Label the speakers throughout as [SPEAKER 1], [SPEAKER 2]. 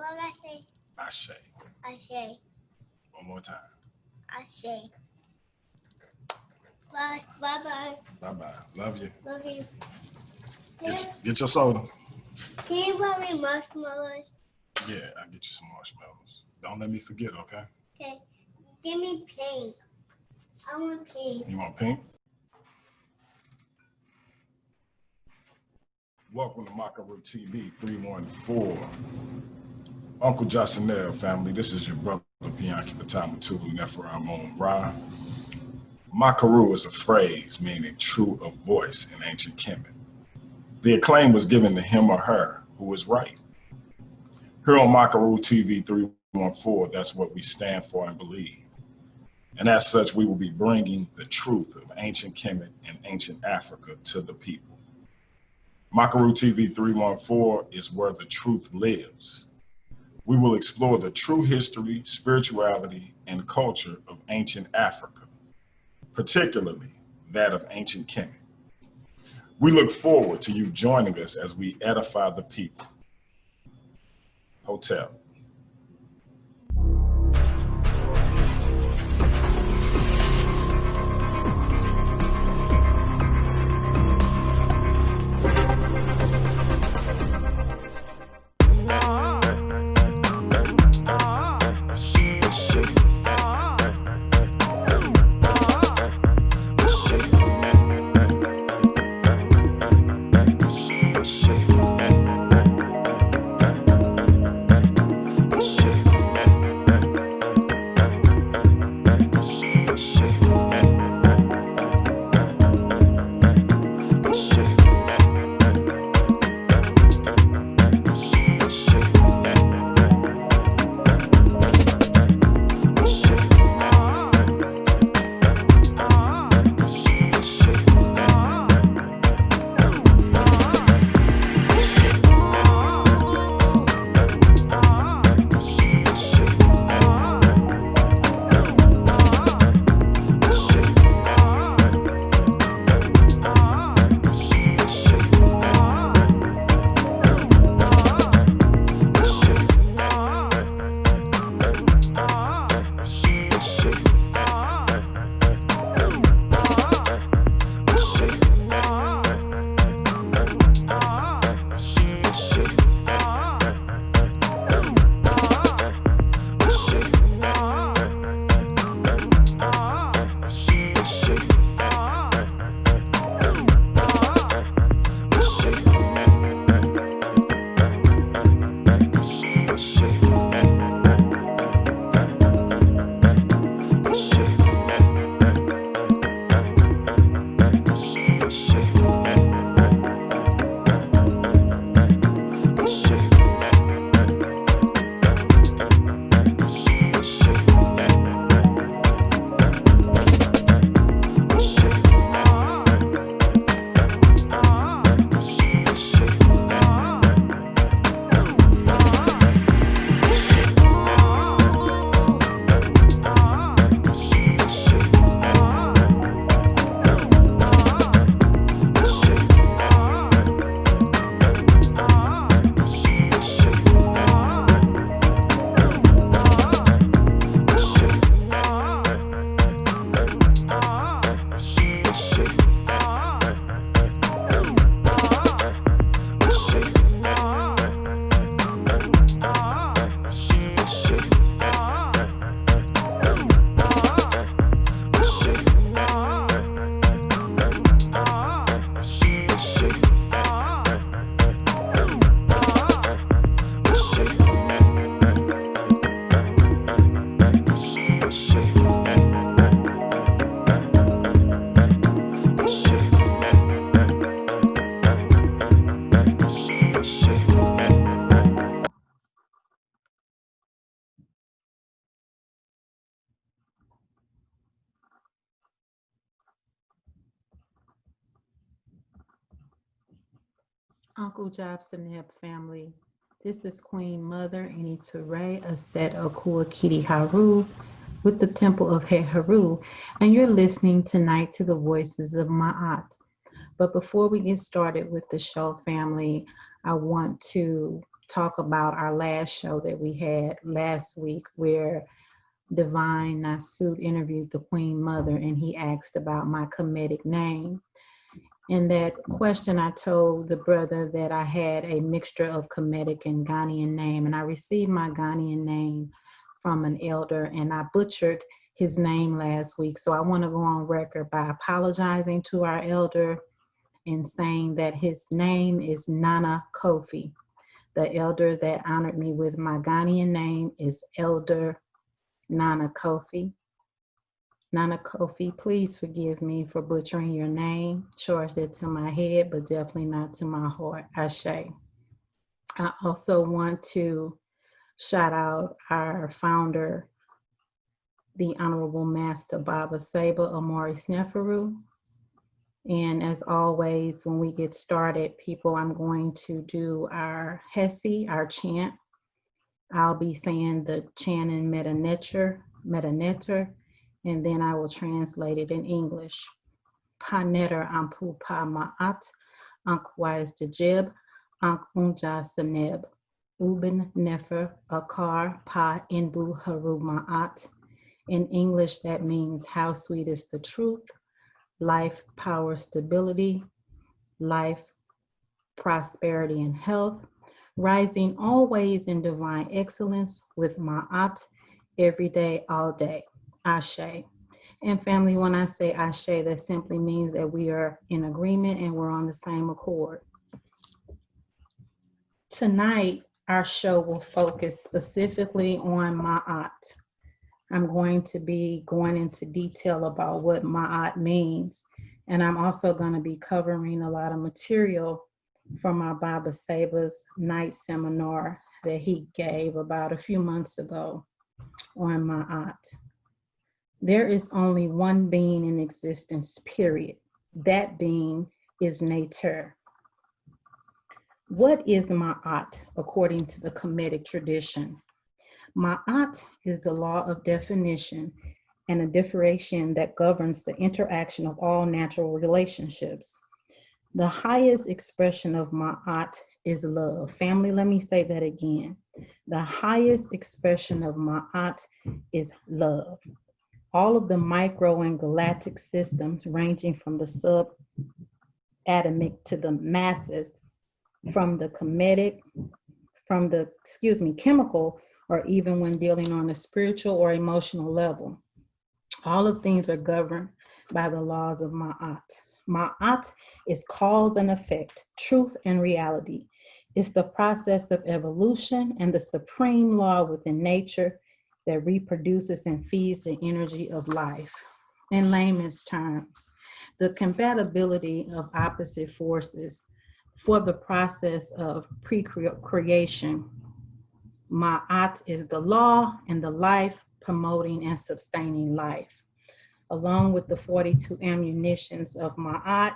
[SPEAKER 1] What I say?
[SPEAKER 2] Ashe.
[SPEAKER 1] Ashe.
[SPEAKER 2] One more time.
[SPEAKER 1] Ashe. Bye. Bye-bye.
[SPEAKER 2] Bye-bye. Love you.
[SPEAKER 1] Love you.
[SPEAKER 2] Get your soda.
[SPEAKER 1] Can you buy me marshmallows?
[SPEAKER 2] Yeah, I'll get you some marshmallows. Don't let me forget, okay?
[SPEAKER 1] Okay. Give me pink. I want pink.
[SPEAKER 2] You want pink? Welcome to Macaru TV 314. Uncle Jacinel family, this is your brother Bianchi Batamatubu Neferamon Ra. Macaru is a phrase meaning true of voice in ancient Kemet. The acclaim was given to him or her who was right. Here on Macaru TV 314, that's what we stand for and believe. And as such, we will be bringing the truth of ancient Kemet and ancient Africa to the people. Macaru TV 314 is where the truth lives. We will explore the true history, spirituality, and culture of ancient Africa, particularly that of ancient Kemet. We look forward to you joining us as we edify the people. Hotel.
[SPEAKER 3] Uncle Jacinel family, this is Queen Mother Initare Auset Akua KitiHeru with the Temple of Heru, and you're listening tonight to the voices of Maat. But before we get started with the show, family, I want to talk about our last show that we had last week, where Divine Nasud interviewed the Queen Mother, and he asked about my Kemetic name. In that question, I told the brother that I had a mixture of Kemetic and Ghanaian name, and I received my Ghanaian name from an elder, and I butchered his name last week. So I want to go on record by apologizing to our elder and saying that his name is Nana Kofi. The elder that honored me with my Ghanaian name is Elder Nana Kofi. Nana Kofi, please forgive me for butchering your name. Charged it to my head, but definitely not to my heart. Ashe. I also want to shout out our founder, the Honorable Master Baba Saba Amari Sneferu. And as always, when we get started, people, I'm going to do our Hesi, our chant. I'll be saying the chant in Metanetter, and then I will translate it in English. Panetter ampu pa ma'at, ankwais de jib, ankunja seneb, uben nefer akar pa inbu haru ma'at. In English, that means how sweet is the truth, life, power, stability, life, prosperity, and health, rising always in divine excellence with Ma'at every day, all day. Ashe. And family, when I say Ashe, that simply means that we are in agreement and we're on the same accord. Tonight, our show will focus specifically on Ma'at. I'm going to be going into detail about what Ma'at means. And I'm also going to be covering a lot of material from our Baba Saba's night seminar that he gave about a few months ago on Ma'at. There is only one being in existence, period. That being is Initare. What is Ma'at according to the Kemetic tradition? Ma'at is the law of definition and a differentiation that governs the interaction of all natural relationships. The highest expression of Ma'at is love. Family, let me say that again. The highest expression of Ma'at is love. All of the micro and galactic systems ranging from the subatomic to the massive, from the chemical, or even when dealing on a spiritual or emotional level. All of things are governed by the laws of Ma'at. Ma'at is cause and effect, truth and reality. It's the process of evolution and the supreme law within nature that reproduces and feeds the energy of life. In layman's terms, the compatibility of opposite forces for the process of pre-creation. Ma'at is the law and the life promoting and sustaining life. Along with the 42 ammunitions of Ma'at,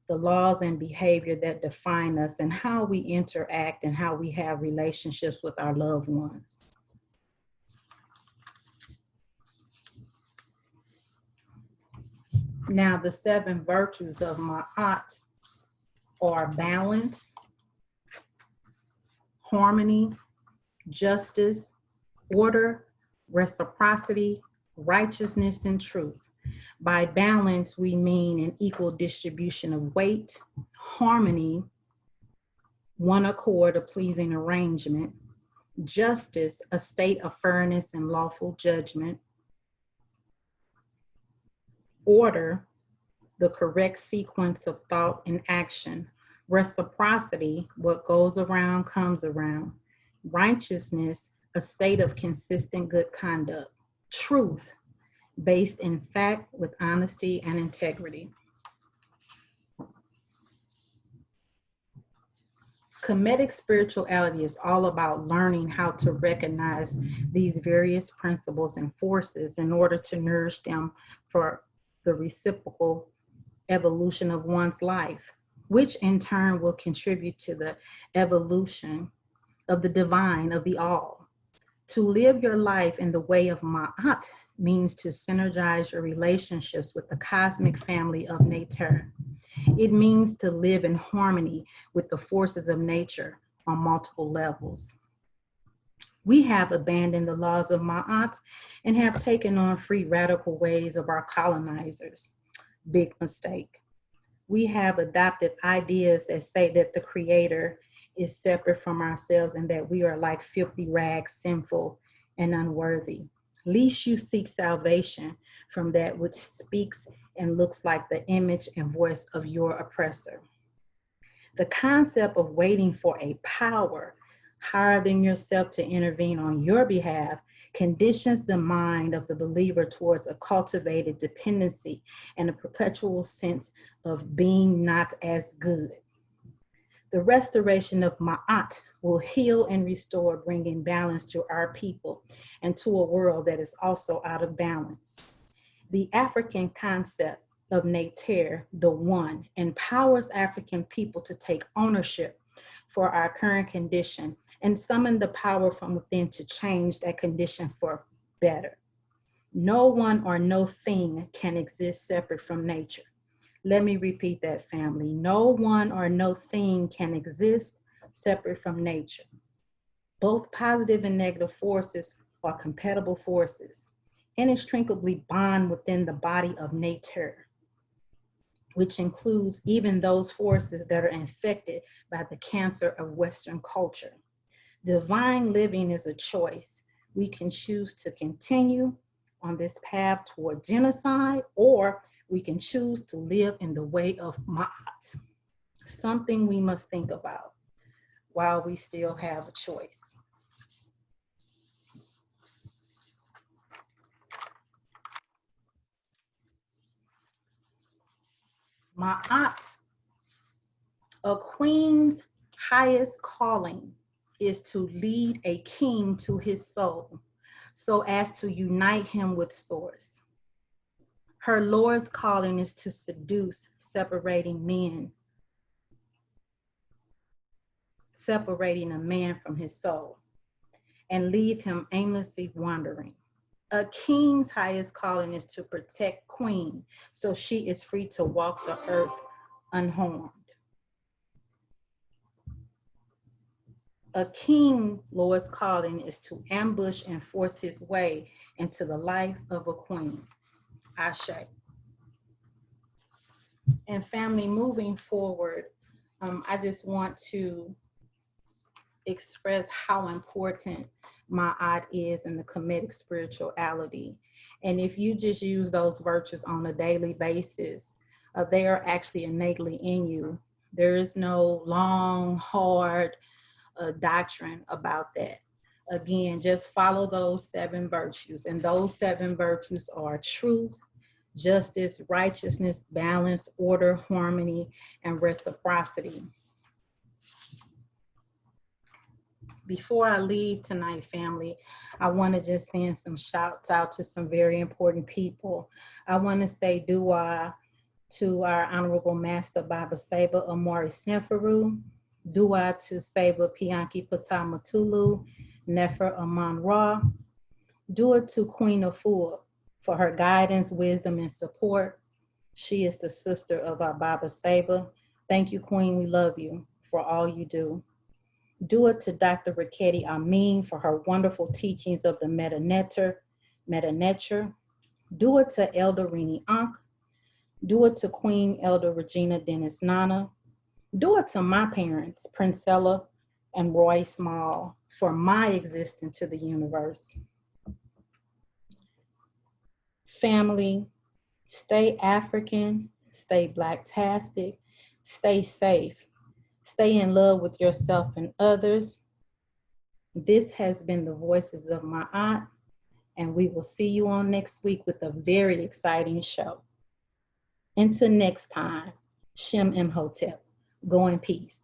[SPEAKER 3] the laws and behavior that define us and how we interact and how we have relationships with our loved ones. Now, the 7 virtues of Ma'at are balance, harmony, justice, order, reciprocity, righteousness, and truth. By balance, we mean an equal distribution of weight, harmony, one accord, a pleasing arrangement, justice, a state of fairness and lawful judgment, order, the correct sequence of thought and action, reciprocity, what goes around comes around, righteousness, a state of consistent good conduct, truth, based in fact with honesty and integrity. Kemetic spirituality is all about learning how to recognize these various principles and forces in order to nourish them for the reciprocal evolution of one's life, which in turn will contribute to the evolution of the divine, of the all. To live your life in the way of Ma'at means to synergize your relationships with the cosmic family of Initare. It means to live in harmony with the forces of nature, on multiple levels. We have abandoned the laws of Maat and have taken on free radical ways of our colonizers. Big mistake. We have adopted ideas that say that the Creator is separate from ourselves and that we are like filthy rags, sinful and unworthy. Least you seek salvation from that which speaks and looks like the image and voice of your oppressor. The concept of waiting for a power higher than yourself to intervene on your behalf conditions the mind of the believer towards a cultivated dependency and a perpetual sense of being not as good. The restoration of Ma'at will heal and restore, bringing balance to our people and to a world that is also out of balance. The African concept of Initare, the one, empowers African people to take ownership for our current condition and summon the power from within to change that condition for better. No one or no thing can exist separate from nature. Let me repeat that, family. No one or no thing can exist separate from nature. Both positive and negative forces are compatible forces, inextricably bond within the body of nature, which includes even those forces that are infected by the cancer of Western culture. Divine living is a choice. We can choose to continue on this path toward genocide, or we can choose to live in the way of Maat. Something we must think about while we still have a choice. Maat, a queen's highest calling is to lead a king to his soul so as to unite him with source. Her Lord's calling is to seduce, separating a man from his soul and leave him aimlessly wandering. A king's highest calling is to protect queen so she is free to walk the earth unharmed. A king, Lord's calling, is to ambush and force his way into the life of a queen. Ashe. And family, moving forward, I just want to express how important Ma'at is in the Kemetic spirituality. And if you just use those virtues on a daily basis, they are actually innately in you. There is no long, hard doctrine about that. Again, just follow those 7 virtues. And those 7 virtues are truth, justice, righteousness, balance, order, harmony, and reciprocity. Before I leave tonight, family, I want to just send some shouts out to some very important people. I want to say dua to our Honorable Master Baba Saba Amari Sneferu, dua to Saba Pianki Patamatulu, Nefer Aman Ra, dua to Queen Afua for her guidance, wisdom, and support. She is the sister of our Baba Saba. Thank you, Queen. We love you for all you do. Dua to Dr. Raketi Amin for her wonderful teachings of the Meta Nature. Dua to Elder Rini Ankh. Dua to Queen Elder Regina Dennis Nana. Dua to my parents, Princella and Roy Small, for my existence to the universe. Family, stay African, stay Blacktastic, stay safe. Stay in love with yourself and others. This has been the Voices of My Aunt, and we will see you on next week with a very exciting show. Until next time, Shem Imhotep. Go in peace.